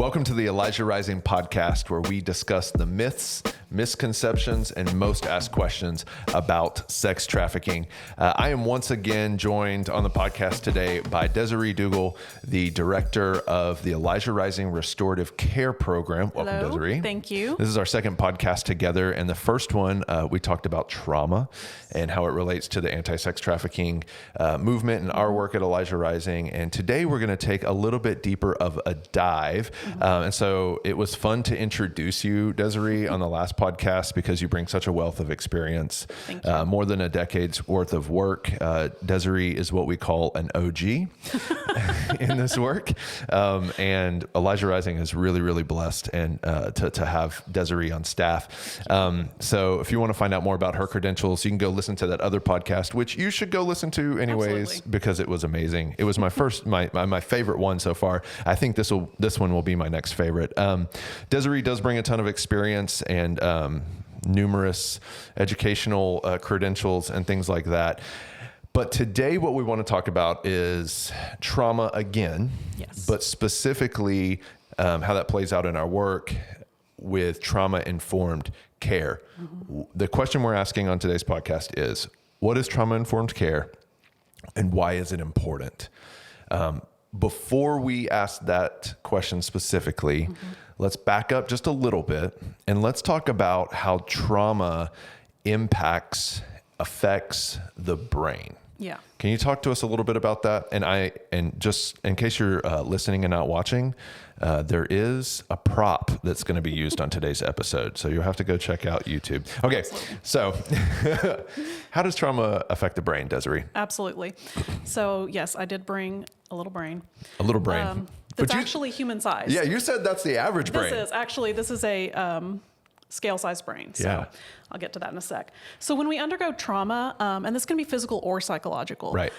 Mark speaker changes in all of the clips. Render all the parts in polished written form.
Speaker 1: Welcome to the Elijah Rising podcast, where we discuss the myths, misconceptions, and most asked questions about sex trafficking. I am once again joined on the podcast today by Desiree Dougal, the director of the Elijah Rising Restorative Care Program. Welcome,
Speaker 2: Hello.
Speaker 1: Desiree.
Speaker 2: Thank you.
Speaker 1: This is our second podcast together, and the first one we talked about trauma and how it relates to the anti-sex trafficking movement and our work at Elijah Rising. And today we're going to take a little bit deeper of a dive. And so it was fun to introduce you, Desiree, on the last podcast because you bring such a wealth of experience.
Speaker 2: Thank you.
Speaker 1: More than a decade's worth of work. Desiree is what we call an OG in this work. And Elijah Rising is really, really blessed and to have Desiree on staff. So if you want to find out more about her credentials, you can go listen to that other podcast, which you should go listen to anyways.
Speaker 2: Absolutely.
Speaker 1: Because it was amazing. It was my first, my favorite one so far. I think this one will be my next favorite. Desiree does bring a ton of experience and numerous educational credentials and things like that. But today what we want to talk about is trauma again,
Speaker 2: Yes.
Speaker 1: but specifically how that plays out in our work with trauma-informed care. Mm-hmm. The question we're asking on today's podcast is, what is trauma-informed care and why is it important? Before we ask that question specifically, let's back up just a little bit and let's talk about how trauma affects the brain.
Speaker 2: Yeah.
Speaker 1: Can you talk to us a little bit about that? And just in case you're listening and not watching, there is a prop that's going to be used on today's episode. So you'll have to go check out YouTube. Okay.
Speaker 2: Absolutely.
Speaker 1: So how does trauma affect the brain, Desiree?
Speaker 2: Absolutely. So yes, I did bring a little brain.
Speaker 1: A little brain.
Speaker 2: That's actually human size.
Speaker 1: Yeah, you said that's the average brain.
Speaker 2: This is a scale-sized brain. So
Speaker 1: Yeah.
Speaker 2: I'll get to that in a sec. So when we undergo trauma, and this can be physical or psychological,
Speaker 1: Right.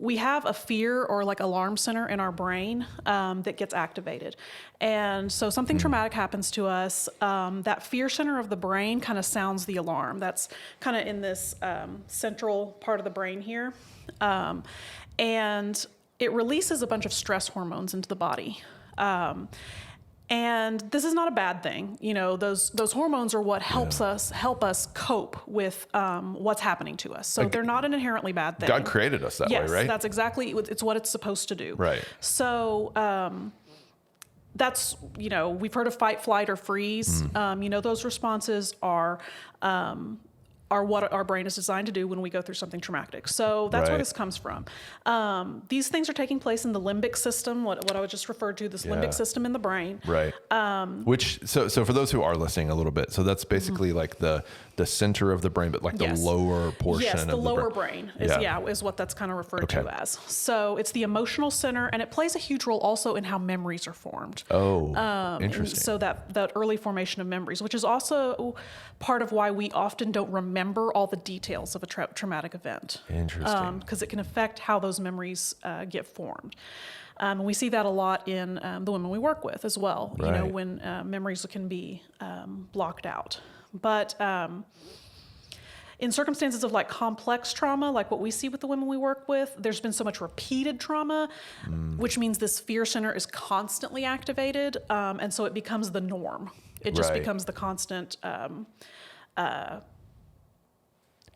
Speaker 2: We have a fear or like alarm center in our brain that gets activated. And so something traumatic happens to us, that fear center of the brain kind of sounds the alarm. That's kind of in this central part of the brain here. And it releases a bunch of stress hormones into the body. And this is not a bad thing. You know, those hormones are what help us cope with what's happening to us. So they're not an inherently bad thing.
Speaker 1: God created us that way, right?
Speaker 2: Yes, that's exactly, it's what it's supposed to do.
Speaker 1: Right.
Speaker 2: So that's, we've heard of fight, flight, or freeze. Those responses are what our brain is designed to do when we go through something traumatic. So that's where this comes from. These things are taking place in the limbic system, what I would just refer to, this limbic system in the brain.
Speaker 1: Right. So for those who are listening a little bit, so that's basically like the center of the brain, but like the lower portion of the brain.
Speaker 2: Yes, the lower brain is what that's kind of referred to as. So it's the emotional center, and it plays a huge role also in how memories are formed.
Speaker 1: Oh, interesting.
Speaker 2: So that early formation of memories, which is also part of why we often don't remember all the details of a traumatic event.
Speaker 1: Interesting.
Speaker 2: Because it can affect how those memories get formed. And we see that a lot in the women we work with as well,
Speaker 1: Right.
Speaker 2: when memories can be blocked out. But in circumstances of like complex trauma, like what we see with the women we work with, there's been so much repeated trauma, which means this fear center is constantly activated. And so it becomes the norm. It just becomes the constant,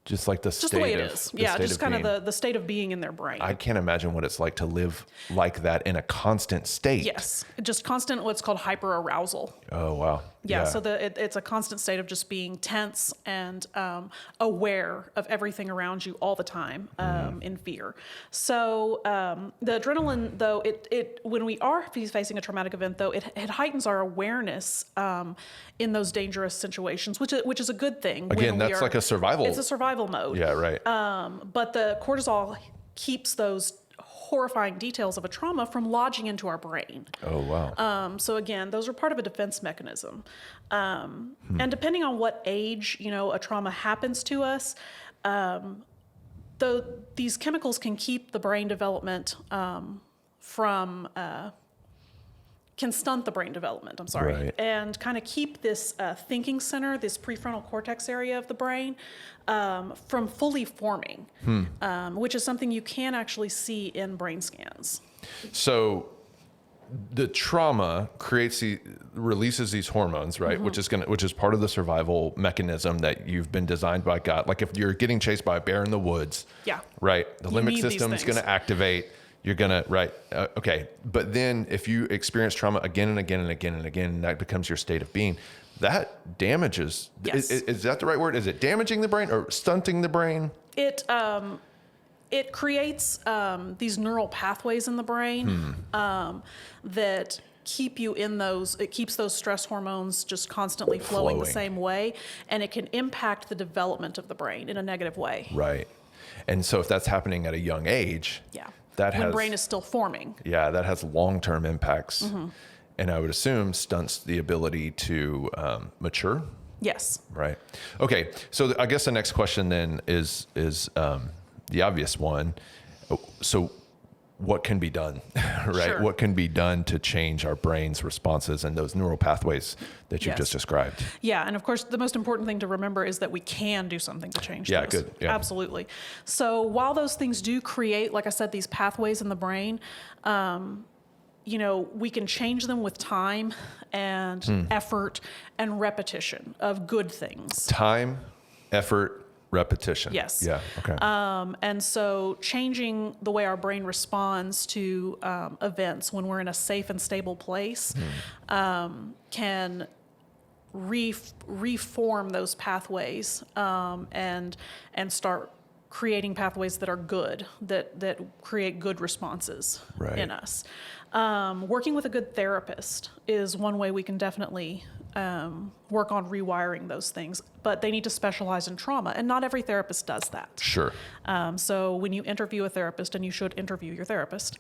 Speaker 1: just like the state
Speaker 2: just the way it
Speaker 1: of,
Speaker 2: is.
Speaker 1: the
Speaker 2: Yeah,
Speaker 1: state
Speaker 2: just
Speaker 1: of
Speaker 2: kind
Speaker 1: being.
Speaker 2: of the state of being in their brain.
Speaker 1: I can't imagine what it's like to live like that in a constant state.
Speaker 2: Yes, just constant what's called hyperarousal.
Speaker 1: Oh, wow.
Speaker 2: Yeah, so it's a constant state of just being tense and aware of everything around you all the time in fear. So the adrenaline, though, it when we are facing a traumatic event, though, it heightens our awareness in those dangerous situations, which is a good thing.
Speaker 1: Again, that's like a survival.
Speaker 2: It's a survival mode.
Speaker 1: Yeah, right.
Speaker 2: But the cortisol keeps those horrifying details of a trauma from lodging into our brain.
Speaker 1: Oh, wow.
Speaker 2: So again, those are part of a defense mechanism. And depending on what age, a trauma happens to us, these chemicals can keep the brain development can stunt the brain development,
Speaker 1: Right.
Speaker 2: and kind of keep this thinking center, this prefrontal cortex area of the brain, from fully forming, which is something you can actually see in brain scans.
Speaker 1: So the trauma releases these hormones, right? Which is part of the survival mechanism that you've been designed by God. Like if you're getting chased by a bear in the woods, right? The limbic system is going to activate. You're going to, right. Okay. But then if you experience trauma again and again and again and again, and that becomes your state of being, that damages.
Speaker 2: Yes.
Speaker 1: Is that the right word? Is it damaging the brain or stunting the brain?
Speaker 2: It creates these neural pathways in the brain that keep you in those. It keeps those stress hormones just constantly flowing the same way, and it can impact the development of the brain in a negative way.
Speaker 1: Right. And so if that's happening at a young age,
Speaker 2: when brain is still forming.
Speaker 1: Yeah, that has long-term impacts, and I would assume stunts the ability to mature.
Speaker 2: Yes.
Speaker 1: Right. Okay. So I guess the next question then is the obvious one. So what can be done, right?
Speaker 2: Sure.
Speaker 1: What can be done to change our brain's responses and those neural pathways that you just described?
Speaker 2: Yeah. And of course, the most important thing to remember is that we can do something to change those.
Speaker 1: Good. Yeah.
Speaker 2: Absolutely. So while those things do create, like I said, these pathways in the brain, we can change them with time and effort and repetition of good things.
Speaker 1: Time, effort, repetition.
Speaker 2: Yes.
Speaker 1: Yeah. Okay.
Speaker 2: And so changing the way our brain responds to events when we're in a safe and stable place can reform those pathways and start creating pathways that are good, that create good responses in us. Working with a good therapist is one way we can definitely work on rewiring those things, but they need to specialize in trauma, and not every therapist does that.
Speaker 1: Sure.
Speaker 2: So when you interview a therapist, and you should interview your therapist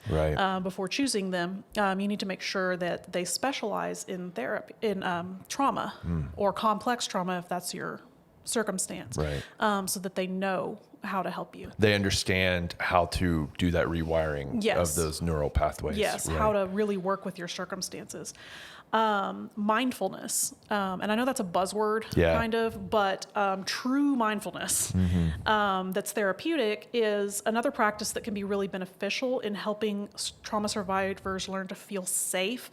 Speaker 2: before choosing them, you need to make sure that they specialize in therapy, in trauma or complex trauma, if that's your circumstance, so that they know how to help you.
Speaker 1: They understand how to do that rewiring of those neural pathways.
Speaker 2: Yes, how to really work with your circumstances. Mindfulness, and I know that's a buzzword, kind of, but true mindfulness that's therapeutic is another practice that can be really beneficial in helping trauma survivors learn to feel safe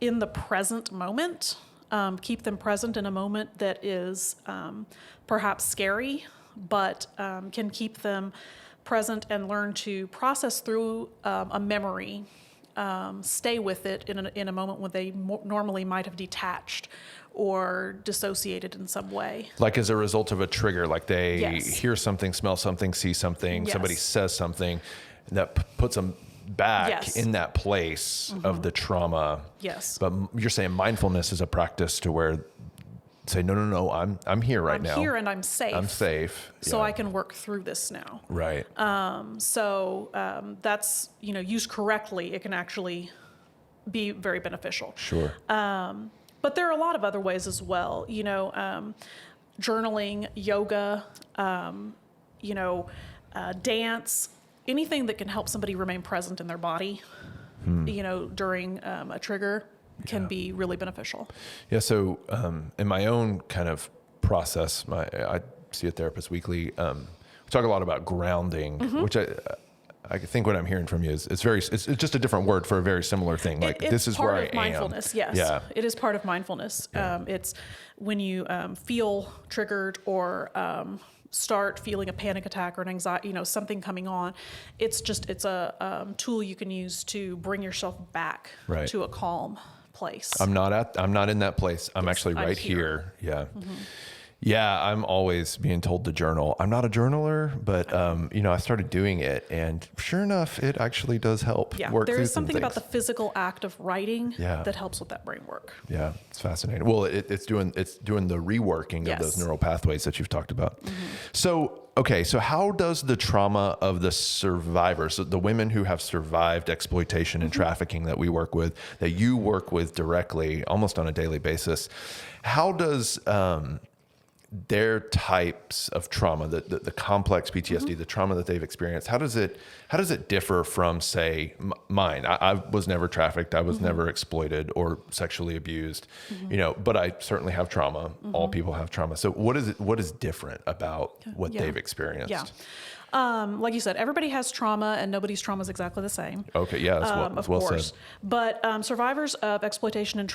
Speaker 2: in the present moment. Keep them present in a moment that is perhaps scary, but can keep them present and learn to process through a memory, stay with it in a moment when they normally might have detached or dissociated in some way.
Speaker 1: Like as a result of a trigger, like they hear something, smell something, see something, somebody says something, and that puts them back in that place of the trauma.
Speaker 2: Yes.
Speaker 1: But you're saying mindfulness is a practice to where say, no, I'm here right now.
Speaker 2: I'm here and I'm safe.
Speaker 1: I'm safe.
Speaker 2: So I can work through this now.
Speaker 1: Right.
Speaker 2: So that's, used correctly, it can actually be very beneficial.
Speaker 1: Sure.
Speaker 2: But there are a lot of other ways as well. Journaling, yoga, dance, anything that can help somebody remain present in their body, during a trigger can be really beneficial. Yeah.
Speaker 1: So in my own kind of process, I see a therapist weekly. We talk a lot about grounding, which I think what I'm hearing from you is it's just a different word for a very similar thing. Like this is where I am.
Speaker 2: It's part of mindfulness. Yes. Yeah. It is part of mindfulness. Yeah. It's when you feel triggered or start feeling a panic attack or an anxiety, something coming on. It's a tool you can use to bring yourself back to a calm place.
Speaker 1: I'm not in that place. I'm actually right here. Yeah. Mm-hmm. Yeah, I'm always being told to journal. I'm not a journaler, but I started doing it, and sure enough, it actually does help.
Speaker 2: Yeah,
Speaker 1: work
Speaker 2: there
Speaker 1: through
Speaker 2: is something
Speaker 1: some
Speaker 2: about the physical act of writing that helps with that brain work.
Speaker 1: Yeah, it's fascinating. Well, it's doing the reworking of those neural pathways that you've talked about. Mm-hmm. So how does the trauma of the survivors, the women who have survived exploitation and trafficking that we work with, that you work with directly, almost on a daily basis, how does their types of trauma, the complex PTSD, the trauma that they've experienced, how does it differ from, say, mine? I was never trafficked. I was never exploited or sexually abused, but I certainly have trauma. All people have trauma. So what is different about what they've experienced?
Speaker 2: Yeah. Like you said, everybody has trauma and nobody's trauma is exactly the same.
Speaker 1: Okay. Yeah. That's well said.
Speaker 2: But survivors of exploitation and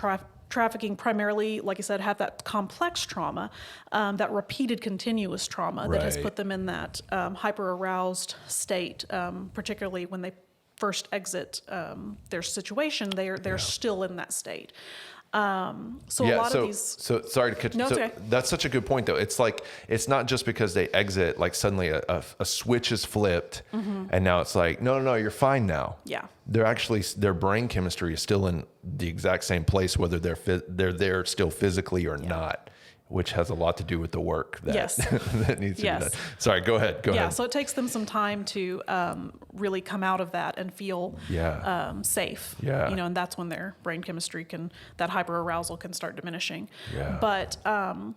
Speaker 2: trafficking primarily, like you said, have that complex trauma, that repeated continuous trauma that has put them in that hyper-aroused state, particularly when they first exit their situation, they're still in that state. A lot of these.
Speaker 1: So sorry to cut you.
Speaker 2: No,
Speaker 1: so
Speaker 2: okay.
Speaker 1: That's such a good point, though. It's like it's not just because they exit, like suddenly a switch is flipped, and now it's like no, you're fine now.
Speaker 2: Yeah.
Speaker 1: They're actually, their brain chemistry is still in the exact same place, whether they're there still physically or not, which has a lot to do with the work that that needs to be done. Sorry, go ahead. Go ahead.
Speaker 2: So it takes them some time to really come out of that and feel safe.
Speaker 1: Yeah.
Speaker 2: And that's when their brain chemistry that hyperarousal can start diminishing.
Speaker 1: Yeah.
Speaker 2: But, a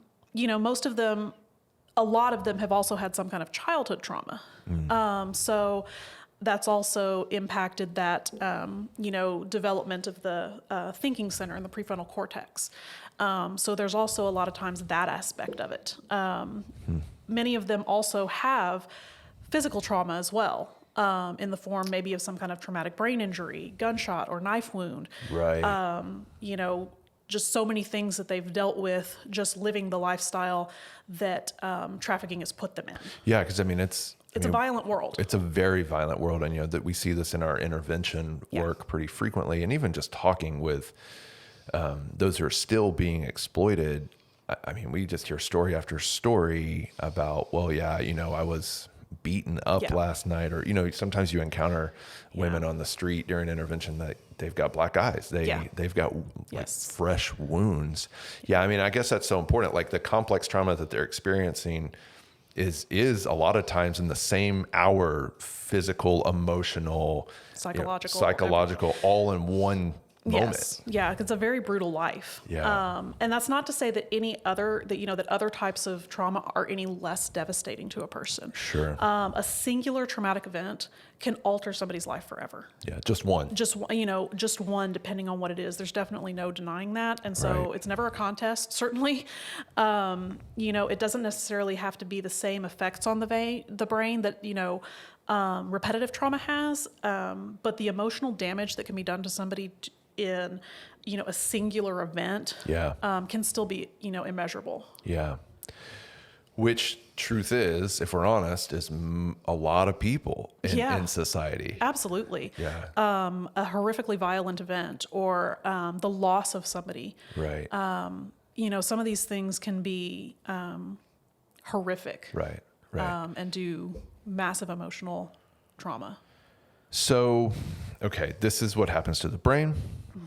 Speaker 2: lot of them have also had some kind of childhood trauma. So that's also impacted that, development of the thinking center in the prefrontal cortex. So there's also a lot of times that aspect of it. Many of them also have physical trauma as well, in the form maybe of some kind of traumatic brain injury, gunshot or knife wound.
Speaker 1: Right.
Speaker 2: Just so many things that they've dealt with just living the lifestyle that trafficking has put them in.
Speaker 1: Yeah, because it's
Speaker 2: a violent world.
Speaker 1: It's a very violent world, and that we see this in our intervention work pretty frequently, and even just talking with those who are still being exploited. We just hear story after story about, I was beaten up last night, or sometimes you encounter women on the street during intervention that they've got black eyes, they've got fresh wounds. I guess that's so important. Like the complex trauma that they're experiencing is a lot of times in the same hour, physical, emotional, psychological, all in one moment.
Speaker 2: Yes. Yeah. It's a very brutal life.
Speaker 1: Yeah.
Speaker 2: And that's not to say that that other types of trauma are any less devastating to a person.
Speaker 1: Sure.
Speaker 2: A singular traumatic event can alter somebody's life forever.
Speaker 1: Yeah. Just one,
Speaker 2: depending on what it is. There's definitely no denying that. And so it's never a contest, certainly. It doesn't necessarily have to be the same effects on the brain that, repetitive trauma has, but the emotional damage that can be done to somebody in, a singular event, can still be, immeasurable.
Speaker 1: Yeah. Which truth is, if we're honest, is a lot of people in society.
Speaker 2: Absolutely.
Speaker 1: Yeah.
Speaker 2: A horrifically violent event or the loss of somebody.
Speaker 1: Right.
Speaker 2: Some of these things can be horrific.
Speaker 1: Right.
Speaker 2: And do massive emotional trauma.
Speaker 1: So, okay, this is what happens to the brain.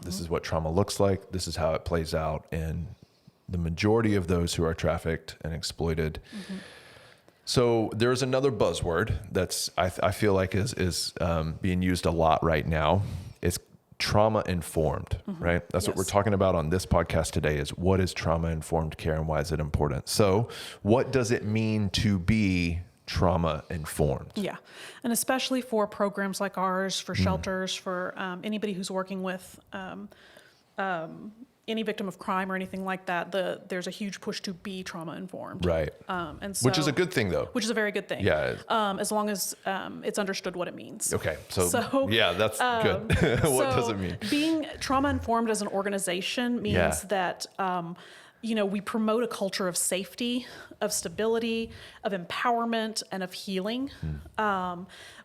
Speaker 1: This is what trauma looks like. This is how it plays out in the majority of those who are trafficked and exploited. So there's another buzzword that's I feel like is being used a lot right now. It's trauma-informed, right? That's what we're talking about on this podcast today is what is trauma-informed care and why is it important? So what does it mean to be trauma-informed?
Speaker 2: Yeah. And especially for programs like ours, for shelters, for anybody who's working with any victim of crime or anything like that, there's a huge push to be trauma-informed.
Speaker 1: Right.
Speaker 2: And so,
Speaker 1: which is a good thing, though.
Speaker 2: Which is a very good thing.
Speaker 1: Yeah.
Speaker 2: As long as it's understood what it means.
Speaker 1: Okay. So yeah, that's good. What does it mean?
Speaker 2: Being trauma-informed as an organization means that we promote a culture of safety, of stability, of empowerment, and of healing.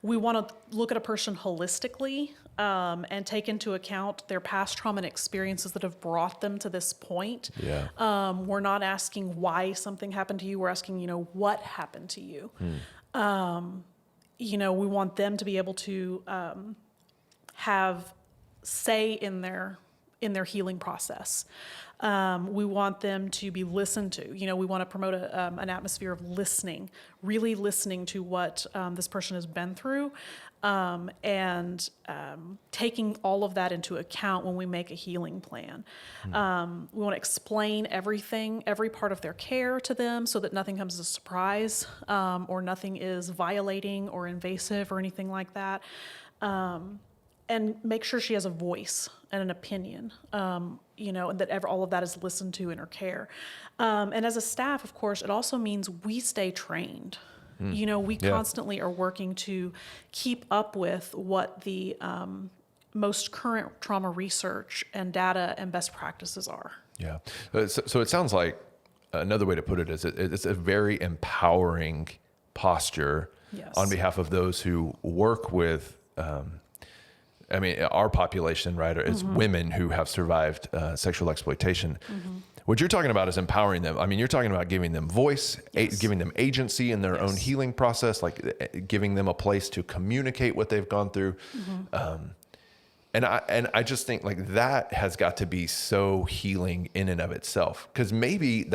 Speaker 2: We want to look at a person holistically and take into account their past trauma and experiences that have brought them to this point.
Speaker 1: Yeah.
Speaker 2: We're not asking why something happened to you. We're asking, what happened to you. We want them to be able to have say in their healing process. We want them to be listened to. We want to promote an atmosphere of listening, really listening to what this person has been through, and taking all of that into account when we make a healing plan. We want to explain everything, every part of their care to them so that nothing comes as a surprise, or nothing is violating or invasive or anything like that. And make sure she has a voice and an opinion, and that all of that is listened to in her care. And as a staff, of course, it also means we stay trained. We constantly are working to keep up with what the most current trauma research and data and best practices are.
Speaker 1: Yeah. So it sounds like another way to put it is it's a very empowering posture on behalf of those who work with, our population, right, is women who have survived sexual exploitation. What you're talking about is empowering them. I mean, you're talking about giving them voice, giving them agency in their own healing process, like giving them a place to communicate what they've gone through. And I just think like that has got to be so healing in and of itself. Because maybe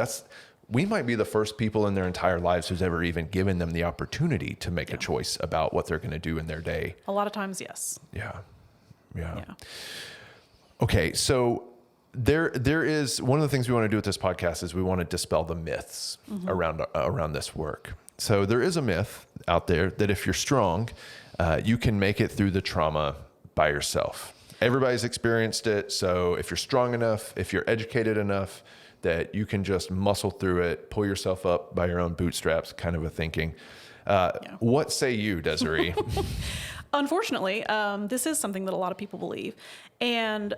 Speaker 1: we might be the first people in their entire lives who's ever even given them the opportunity to make a choice about what they're going to do in their day.
Speaker 2: A lot of times, yes.
Speaker 1: Yeah. Okay, so there is one of the things we want to do with this podcast is we want to dispel the myths around this work. So there is a myth out there that if you're strong, you can make it through the trauma by yourself. Everybody's experienced it. So if you're strong enough, if you're educated enough, that you can just muscle through it, pull yourself up by your own bootstraps, kind of a thinking. What say you, Desiree?
Speaker 2: Unfortunately, this is something that a lot of people believe. And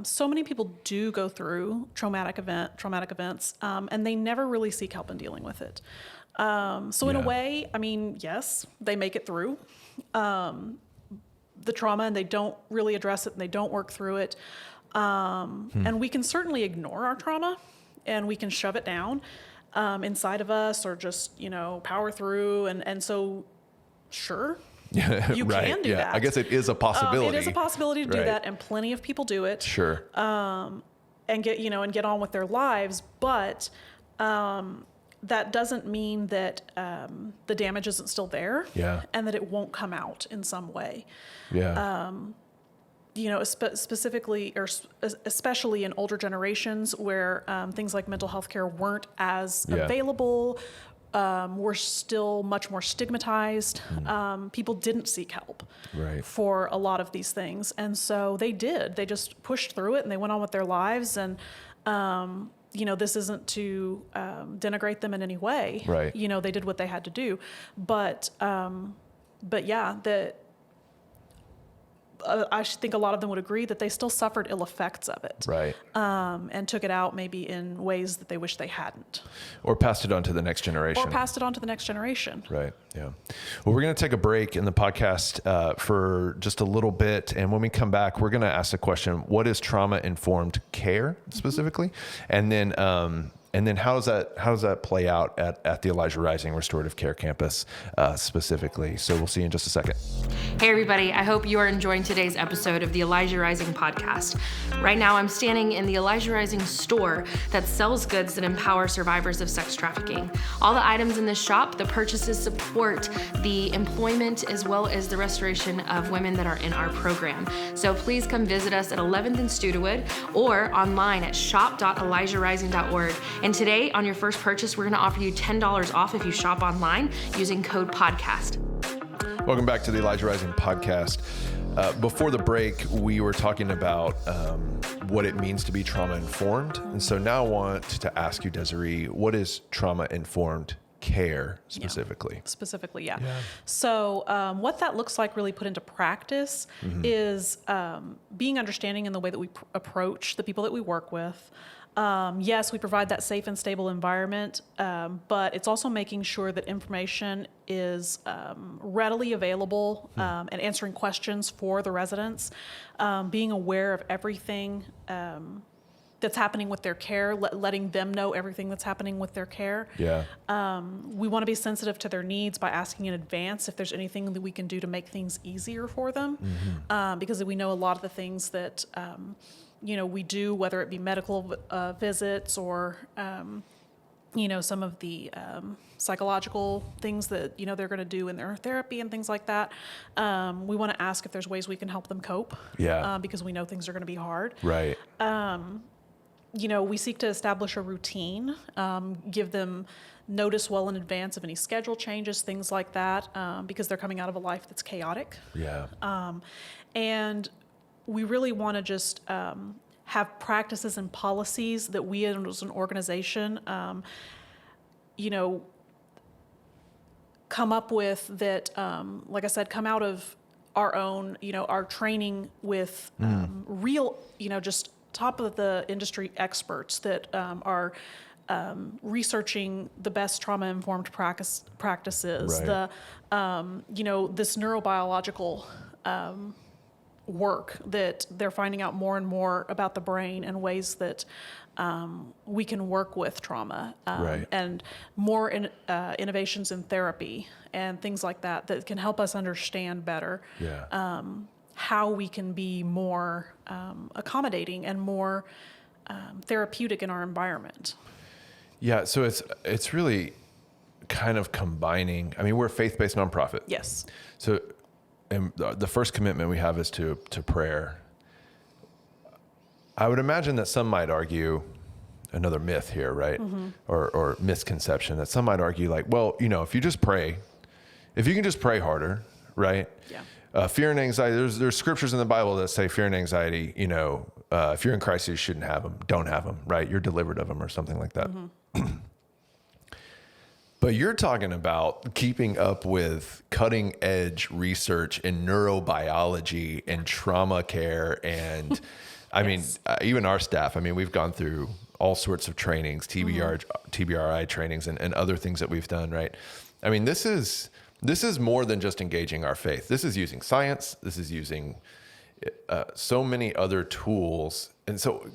Speaker 2: so many people do go through traumatic events, and they never really seek help in dealing with it. So in a way, yes, they make it through the trauma and they don't really address it and they don't work through it. And we can certainly ignore our trauma and we can shove it down inside of us or just, power through. And so, sure. You can do that.
Speaker 1: I guess it is a possibility.
Speaker 2: It is a possibility to do that, and plenty of people do it.
Speaker 1: Sure.
Speaker 2: And get on with their lives, but that doesn't mean that the damage isn't still there.
Speaker 1: Yeah.
Speaker 2: And that it won't come out in some way.
Speaker 1: Yeah.
Speaker 2: Specifically or especially in older generations where things like mental health care weren't as available. We're still much more stigmatized. People didn't seek help for a lot of these things. And so they did. They just pushed through it and they went on with their lives. And, this isn't to denigrate them in any way.
Speaker 1: Right.
Speaker 2: They did what they had to do. But I think a lot of them would agree that they still suffered ill effects of it.
Speaker 1: Right.
Speaker 2: And took it out maybe in ways that they wish they hadn't.
Speaker 1: Or passed it on to the next generation.
Speaker 2: Right.
Speaker 1: Yeah. Well, we're going to take a break in the podcast for just a little bit. And when we come back, we're going to ask the question, what is trauma-informed care specifically? And then how does that play out at the Elijah Rising Restorative Care Campus specifically? So we'll see you in just a second.
Speaker 3: Hey everybody, I hope you are enjoying today's episode of the Elijah Rising podcast. Right now I'm standing in the Elijah Rising store that sells goods that empower survivors of sex trafficking. All the items in this shop, the purchases support the employment as well as the restoration of women that are in our program. So please come visit us at 11th and Studewood or online at shop.elijahrising.org. And today, on your first purchase, we're going to offer you $10 off if you shop online using code PODCAST.
Speaker 1: Welcome back to the Elijah Rising podcast. Before the break, we were talking about what it means to be trauma-informed. And so now I want to ask you, Desiree, what is trauma-informed care specifically?
Speaker 2: Yeah. So what that looks like really put into practice is being understanding in the way that we approach the people that we work with. Yes, we provide that safe and stable environment, but it's also making sure that information is readily available and answering questions for the residents, being aware of everything that's happening with their care, letting them know everything that's happening with their care.
Speaker 1: Yeah.
Speaker 2: We want to be sensitive to their needs by asking in advance if there's anything that we can do to make things easier for them, because we know a lot of the things that we do, whether it be medical visits or some of the psychological things that, they're going to do in their therapy and things like that. We want to ask if there's ways we can help them cope.
Speaker 1: Yeah.
Speaker 2: Because we know things are going to be hard.
Speaker 1: Right.
Speaker 2: We seek to establish a routine, give them notice well in advance of any schedule changes, things like that, because they're coming out of a life that's chaotic.
Speaker 1: Yeah.
Speaker 2: And we really want to just have practices and policies that we as an organization, come up with that, like I said, come out of our own, our training with real, just top of the industry experts that are researching the best trauma-informed practices,
Speaker 1: Right.
Speaker 2: this neurobiological work that they're finding out more and more about the brain and ways that we can work with trauma,
Speaker 1: Right.
Speaker 2: and more innovations in therapy and things like that that can help us understand better
Speaker 1: Yeah.
Speaker 2: how we can be more accommodating and more therapeutic in our environment.
Speaker 1: Yeah. So it's really kind of combining. I mean, we're a faith-based nonprofit.
Speaker 2: Yes.
Speaker 1: So, and the first commitment we have is to prayer. I would imagine that some might argue another myth here, right?
Speaker 2: Mm-hmm.
Speaker 1: Or misconception that some might argue like, well, if you just pray, if you can just pray harder, right?
Speaker 2: Yeah.
Speaker 1: Fear and anxiety, there's scriptures in the Bible that say fear and anxiety, if you're in Christ, you shouldn't have them. Don't have them, right? You're delivered of them or something like that.
Speaker 2: Mm-hmm.
Speaker 1: But you're talking about keeping up with cutting edge research in neurobiology and trauma care. And I mean, even our staff, we've gone through all sorts of trainings, TBRI trainings and other things that we've done, right? I mean, this is more than just engaging our faith. This is using science. This is using so many other tools. And so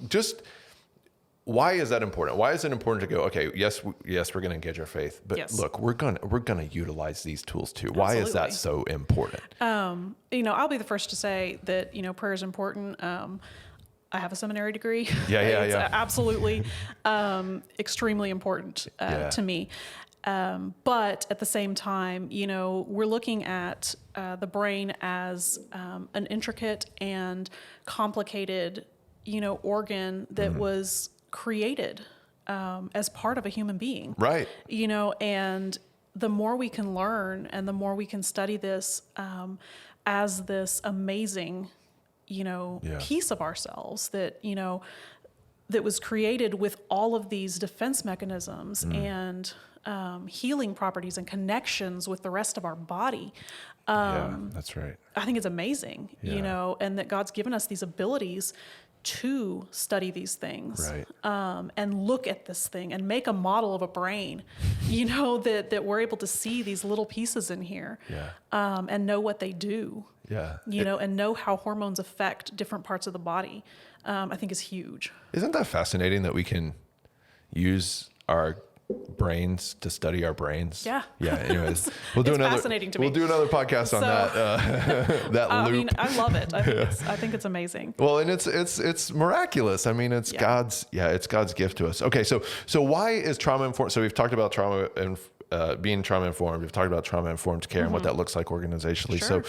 Speaker 1: why is that important? Why is it important to go, okay, yes, we're going to engage our faith, but
Speaker 2: Yes.
Speaker 1: look, we're going to utilize these tools too. Why is that so important?
Speaker 2: I'll be the first to say that, prayer is important. I have a seminary degree.
Speaker 1: Yeah.
Speaker 2: It's absolutely extremely important to me. But at the same time, we're looking at the brain as an intricate and complicated, organ that was created as part of a human being.
Speaker 1: Right.
Speaker 2: And the more we can learn and the more we can study this as this amazing, piece of ourselves that, that was created with all of these defense mechanisms and healing properties and connections with the rest of our body.
Speaker 1: Yeah, that's right.
Speaker 2: I think it's amazing, and that God's given us these abilities to study these things,
Speaker 1: Right.
Speaker 2: And look at this thing and make a model of a brain, that we're able to see these little pieces in here, and know what they do,
Speaker 1: Yeah.
Speaker 2: and know how hormones affect different parts of the body. I think is huge.
Speaker 1: Isn't that fascinating that we can use our brains to study our brains?
Speaker 2: Yeah.
Speaker 1: Yeah. Anyways, we'll do
Speaker 2: It's
Speaker 1: another.
Speaker 2: fascinating to
Speaker 1: we'll
Speaker 2: me.
Speaker 1: do another podcast on that. That loop.
Speaker 2: I love it. I think it's amazing.
Speaker 1: Well, and it's miraculous. It's God's gift to us. Okay, so why is trauma informed? So we've talked about trauma and being trauma informed. We've talked about trauma informed care and what that looks like organizationally.
Speaker 2: Sure.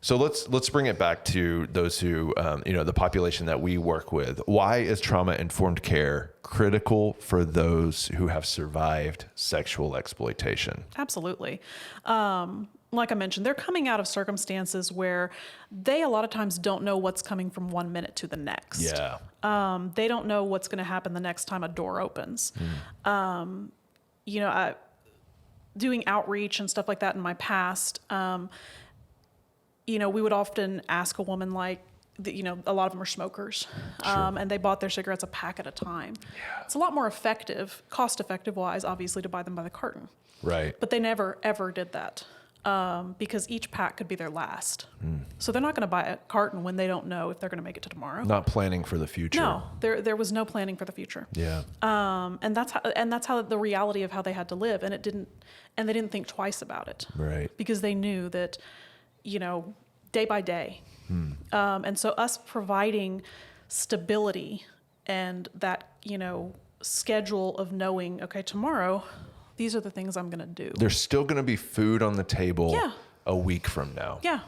Speaker 1: So let's bring it back to those who the population that we work with. Why is trauma informed care critical for those who have survived sexual exploitation?
Speaker 2: Absolutely. Like I mentioned, they're coming out of circumstances where they a lot of times don't know what's coming from one minute to the next.
Speaker 1: Yeah.
Speaker 2: They don't know what's going to happen the next time a door opens. Doing outreach and stuff like that in my past, we would often ask a woman like, a lot of them are smokers, and they bought their cigarettes a pack at a time. Yeah. It's a lot more effective, cost-effective wise, obviously, to buy them by the carton.
Speaker 1: Right.
Speaker 2: But they never, ever did that because each pack could be their last. So they're not going to buy a carton when they don't know if they're going to make it to tomorrow.
Speaker 1: Not planning for the future.
Speaker 2: No, there was no planning for the future.
Speaker 1: Yeah.
Speaker 2: And that's how the reality of how they had to live, and they didn't think twice about it.
Speaker 1: Right.
Speaker 2: Because they knew that, day by day. And so us providing stability and that, schedule of knowing, okay, tomorrow, these are the things I'm going to do.
Speaker 1: There's still going to be food on the table
Speaker 2: Yeah.
Speaker 1: a week from now.
Speaker 2: Yeah.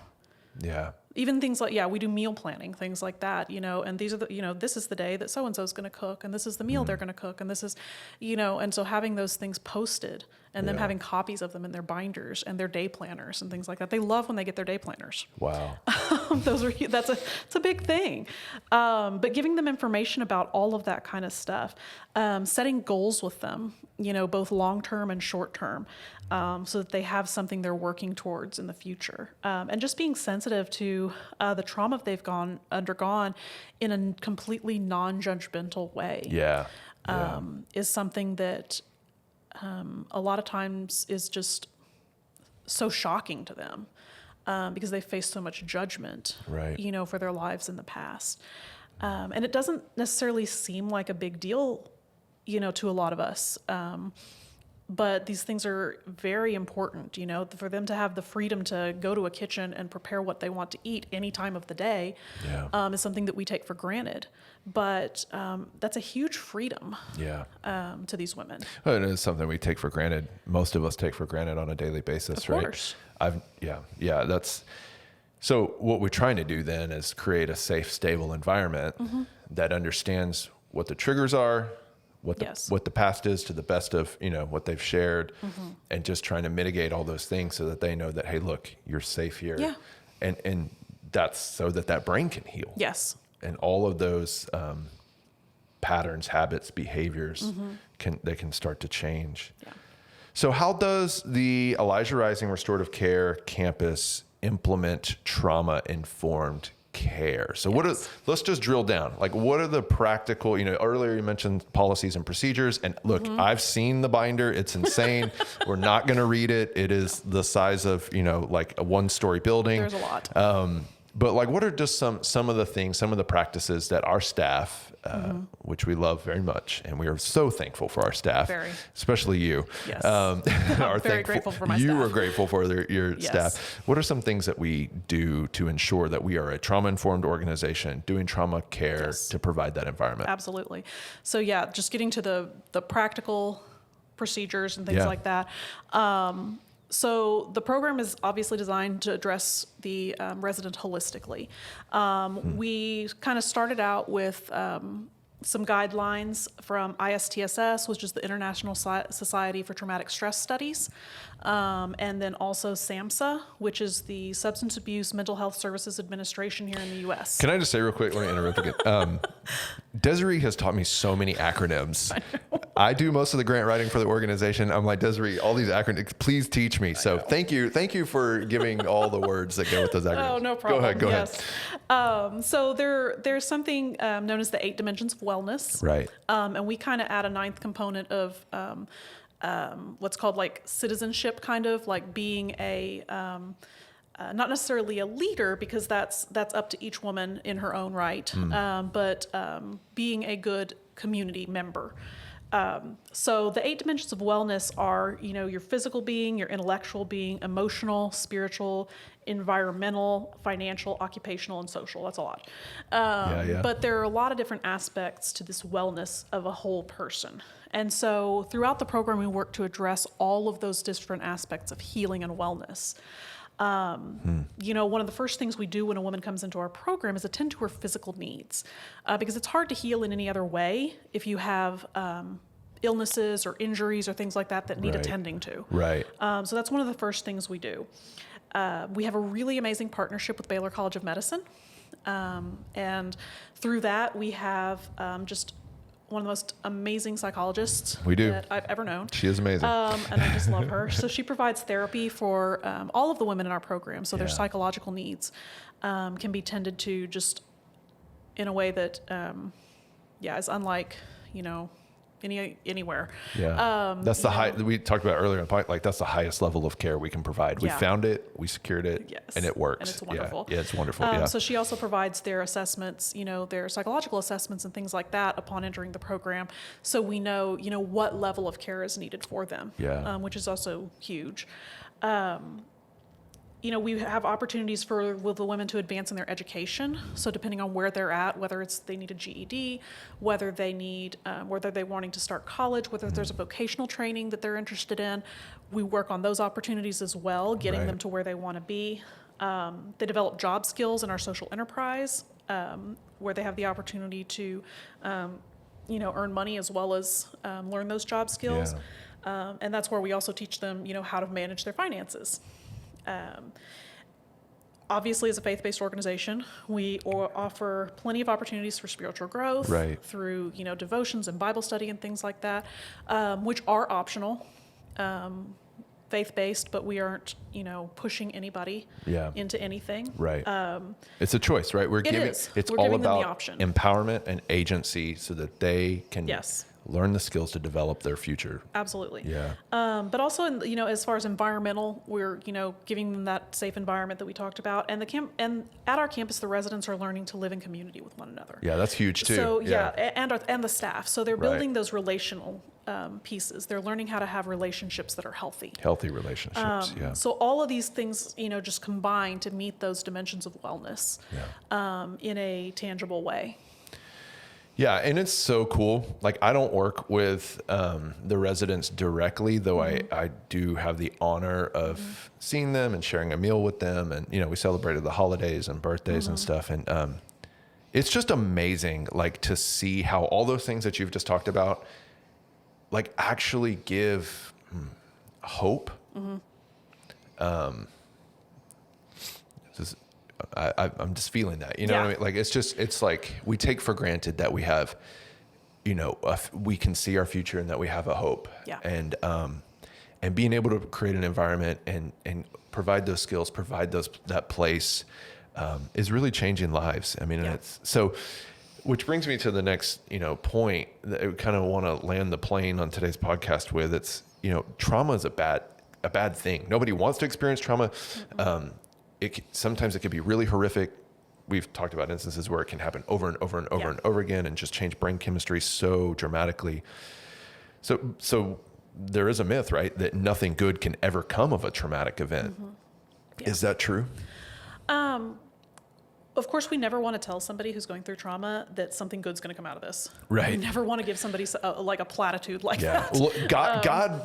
Speaker 1: Yeah.
Speaker 2: Even things like, we do meal planning, things like that, and these are this is the day that so-and-so is going to cook, and this is the meal they're going to cook, and this is, and so having those things posted and them having copies of them in their binders and their day planners and things like that. They love when they get their day planners.
Speaker 1: Wow.
Speaker 2: It's a big thing. But giving them information about all of that kind of stuff, setting goals with them, both long-term and short-term, so that they have something they're working towards in the future. And just being sensitive to the trauma they've undergone in a completely non-judgmental way.
Speaker 1: Yeah.
Speaker 2: Is something that a lot of times is just so shocking to them because they face so much judgment,
Speaker 1: right.
Speaker 2: For their lives in the past. And it doesn't necessarily seem like a big deal, to a lot of us. But these things are very important, for them to have the freedom to go to a kitchen and prepare what they want to eat any time of the day is something that we take for granted. But that's a huge freedom to these women.
Speaker 1: Well, it is something we take for granted. Most of us take for granted on a daily basis, right? Of
Speaker 2: course.
Speaker 1: So what we're trying to do then is create a safe, stable environment that understands what the triggers are, what the past is to the best of, what they've shared, and just trying to mitigate all those things so that they know that, hey, look, you're safe here.
Speaker 2: Yeah.
Speaker 1: And that's so that brain can heal.
Speaker 2: Yes.
Speaker 1: And all of those patterns, habits, behaviors can start to change.
Speaker 2: Yeah.
Speaker 1: So how does the Elijah Rising Restorative Care campus implement trauma-informed care? So let's just drill down. Like, what are the practical, earlier you mentioned policies and procedures, and look, I've seen the binder. It's insane. We're not going to read it. It is the size of, like a 1-story building.
Speaker 2: There's a lot.
Speaker 1: But like, what are just some of the things, some of the practices that our staff, which we love very much, and we are so thankful for our staff, especially you.
Speaker 2: Yes.
Speaker 1: I'm
Speaker 2: very grateful for my staff.
Speaker 1: You are grateful for your staff. What are some things that we do to ensure that we are a trauma-informed organization doing trauma care to provide that environment?
Speaker 2: Absolutely. So just getting to the practical procedures and things like that. So the program is obviously designed to address the resident holistically. We kind of started out with some guidelines from ISTSS, which is the International Society for Traumatic Stress Studies, and then also SAMHSA, which is the Substance Abuse Mental Health Services Administration here in the U.S.
Speaker 1: Can I just say real quick, let me interrupt again. Desiree has taught me so many acronyms. I do most of the grant writing for the organization. I'm like, Desiree, all these acronyms, please teach me. So thank you for giving all the words that go with those acronyms.
Speaker 2: Oh, no problem.
Speaker 1: Go ahead.
Speaker 2: So there's something known as the 8 dimensions of wellness.
Speaker 1: Right.
Speaker 2: And we kind of add a 9th component of what's called like citizenship, kind of like being a not necessarily a leader, because that's up to each woman in her own right, but being a good community member. So the 8 dimensions of wellness are, your physical being, your intellectual being, emotional, spiritual, environmental, financial, occupational, and social. That's a lot. But there are a lot of different aspects to this wellness of a whole person. And so throughout the program, we work to address all of those different aspects of healing and wellness. One of the first things we do when a woman comes into our program is attend to her physical needs, because it's hard to heal in any other way if you have illnesses or injuries or things like that need attending to.
Speaker 1: Right.
Speaker 2: So that's one of the first things we do. We have a really amazing partnership with Baylor College of Medicine, and through that we have just one of the most amazing psychologists that I've ever known.
Speaker 1: She is amazing.
Speaker 2: And I just love her. So she provides therapy for all of the women in our program. So their psychological needs can be tended to just in a way that, is unlike, anywhere.
Speaker 1: Yeah. That's the high, we talked about earlier in the point, like that's the highest level of care we can provide. We found it, we secured it, and it works.
Speaker 2: And it's wonderful.
Speaker 1: Yeah, it's wonderful.
Speaker 2: So she also provides their assessments, their psychological assessments and things like that upon entering the program. So we know, what level of care is needed for them, which is also huge. we have opportunities with the women to advance in their education. So depending on where they're at, whether it's they need a GED, whether they're wanting to start college, whether there's a vocational training that they're interested in, we work on those opportunities as well, getting them to where they want to be. They develop job skills in our social enterprise, where they have the opportunity to, earn money as well as learn those job skills. And that's where we also teach them, how to manage their finances. Obviously, as a faith-based organization, we offer plenty of opportunities for spiritual growth through, devotions and Bible study and things like that, which are optional, faith-based, but we aren't, pushing anybody into anything.
Speaker 1: Right. It's a choice, right? We're giving all
Speaker 2: them the
Speaker 1: about
Speaker 2: option.
Speaker 1: Empowerment and agency so that they can learn the skills to develop their future.
Speaker 2: Absolutely.
Speaker 1: Yeah.
Speaker 2: But also, as far as environmental, we're, giving them that safe environment that we talked about. And and at our campus, the residents are learning to live in community with one another.
Speaker 1: Yeah, that's huge too.
Speaker 2: So and the staff. So they're building those relational pieces. They're learning how to have relationships that are healthy.
Speaker 1: Healthy relationships.
Speaker 2: So all of these things, just combine to meet those dimensions of wellness in a tangible way.
Speaker 1: Yeah, and it's so cool. Like, I don't work with the residents directly, though I do have the honor of seeing them and sharing a meal with them. And, we celebrated the holidays and birthdays and stuff. And it's just amazing, like, to see how all those things that you've just talked about, like, actually give hope. I'm just feeling that, what I mean? Like, it's like we take for granted that we have, we can see our future and that we have a hope. And being able to create an environment and provide those skills, that place, is really changing lives. I mean, it's so, which brings me to the next, point that I kind of want to land the plane on today's podcast with. It's, trauma is a bad thing. Nobody wants to experience trauma. Sometimes it can be really horrific. We've talked about instances where it can happen over and over and over and over again and just change brain chemistry so dramatically. So there is a myth, right, that nothing good can ever come of a traumatic event. Is that true?
Speaker 2: Of course, we never want to tell somebody who's going through trauma that something good's going to come out of this.
Speaker 1: Right.
Speaker 2: We never want to give somebody like a platitude like that.
Speaker 1: Well,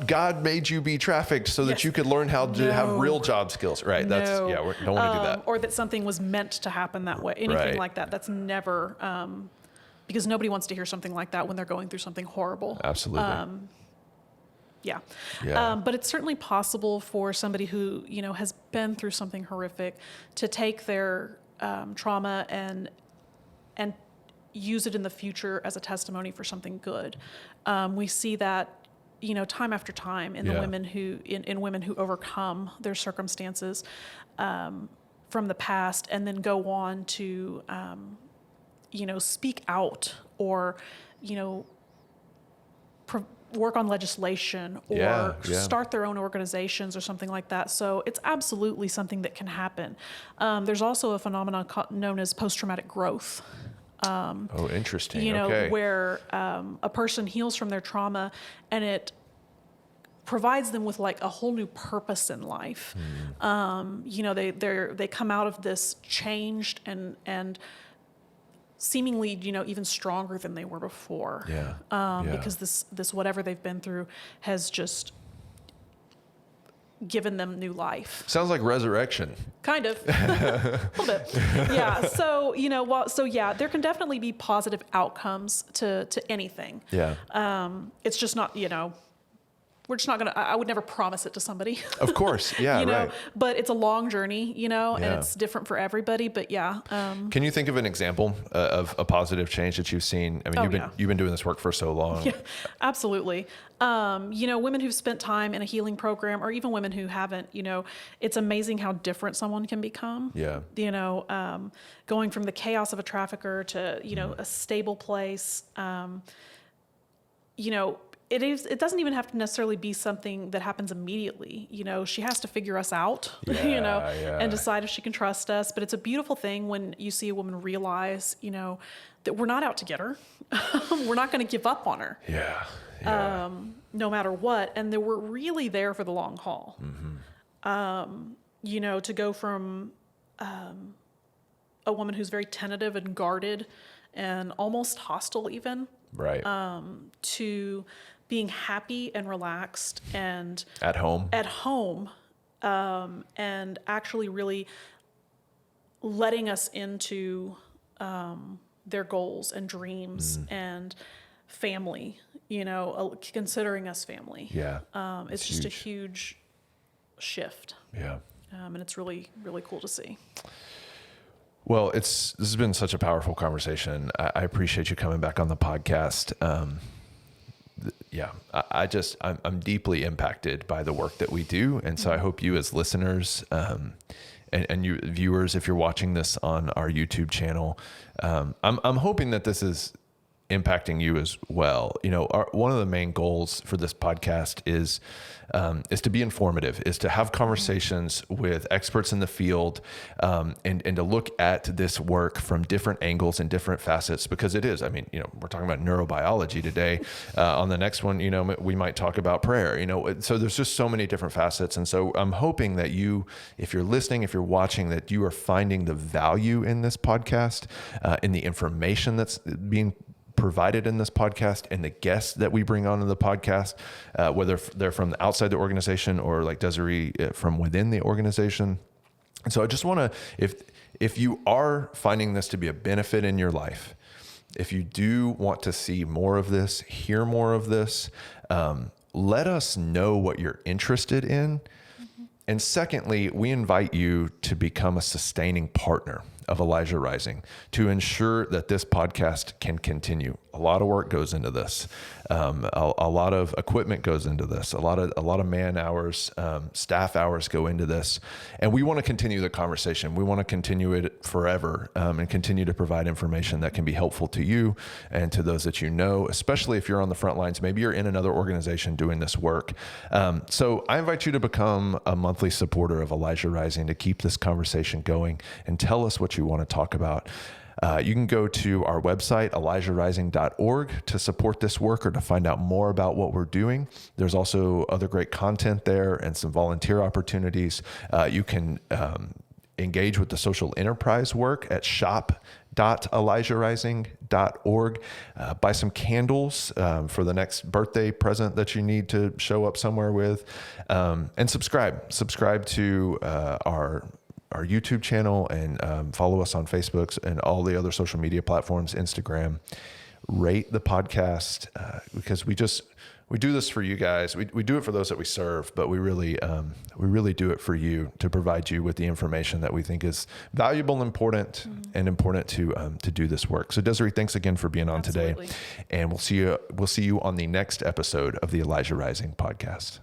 Speaker 1: God made you be trafficked so that you could learn how to have real job skills. Right. We don't want to do that.
Speaker 2: Or that something was meant to happen that way. Anything like that. That's never, because nobody wants to hear something like that when they're going through something horrible.
Speaker 1: Absolutely.
Speaker 2: But it's certainly possible for somebody who, has been through something horrific to take their trauma and use it in the future as a testimony for something good. We see that, time after time in the women in women who overcome their circumstances from the past and then go on to, speak out or, work on legislation or start their own organizations or something like that. So it's absolutely something that can happen. There's also a phenomenon known as post-traumatic growth.
Speaker 1: Interesting.
Speaker 2: Where a person heals from their trauma and it provides them with like a whole new purpose in life. They come out of this changed and seemingly, even stronger than they were before. Because this whatever they've been through has just given them new life.
Speaker 1: Sounds like resurrection.
Speaker 2: Kind of. A little bit. Yeah. So, there can definitely be positive outcomes to anything. It's just not, we're just not going to, I would never promise it to somebody.
Speaker 1: Of course. Yeah. Right.
Speaker 2: But it's a long journey, and it's different for everybody, but
Speaker 1: Can you think of an example of a positive change that you've seen? I mean, you've been doing this work for so long.
Speaker 2: Yeah, absolutely. Women who've spent time in a healing program or even women who haven't, it's amazing how different someone can become. Going from the chaos of a trafficker to, a stable place, it doesn't even have to necessarily be something that happens immediately. She has to figure us out, and decide if she can trust us. But it's a beautiful thing when you see a woman realize, that we're not out to get her. We're not going to give up on her. No matter what. And that we're really there for the long haul. to go from a woman who's very tentative and guarded and almost hostile even,
Speaker 1: Right.
Speaker 2: to being happy and relaxed and
Speaker 1: At home.
Speaker 2: And actually really letting us into their goals and dreams and family, considering us family.
Speaker 1: Yeah.
Speaker 2: It's just a huge shift.
Speaker 1: Yeah.
Speaker 2: And it's really, really cool to see.
Speaker 1: Well, this has been such a powerful conversation. I appreciate you coming back on the podcast. I'm deeply impacted by the work that we do. And so I hope you as listeners, and you viewers, if you're watching this on our YouTube channel, I'm hoping that this is impacting you as well. One of the main goals for this podcast is to be informative, is to have conversations with experts in the field, and to look at this work from different angles and different facets, because it is, we're talking about neurobiology today. On the next one, we might talk about prayer, so there's just so many different facets. And so I'm hoping that you, if you're listening, if you're watching, that you are finding the value in this podcast, in the information that's being provided in this podcast, and the guests that we bring onto the podcast, whether they're from the outside the organization or like Desiree from within the organization. And so I just want to, if you are finding this to be a benefit in your life, if you do want to see more of this, hear more of this, let us know what you're interested in. And secondly, we invite you to become a sustaining partner of Elijah Rising to ensure that this podcast can continue. A lot of work goes into this. A lot of equipment goes into this. A lot of man hours, staff hours go into this. And we want to continue the conversation. We want to continue it forever, and continue to provide information that can be helpful to you and to those that you know, especially if you're on the front lines. Maybe you're in another organization doing this work. So I invite you to become a monthly supporter of Elijah Rising to keep this conversation going, and tell us what you want to talk about. You can go to our website, elijahrising.org, to support this work or to find out more about what we're doing. There's also other great content there and some volunteer opportunities. You can engage with the social enterprise work at shop.elijahrising.org. Buy some candles for the next birthday present that you need to show up somewhere with. And subscribe to our YouTube channel, and follow us on Facebook and all the other social media platforms, Instagram. Rate the podcast, because we do this for you guys. We do it for those that we serve, but we really do it for you, to provide you with the information that we think is valuable and important, and important to do this work. So Desiree, thanks again for being on today, and we'll see you on the next episode of the Elijah Rising podcast.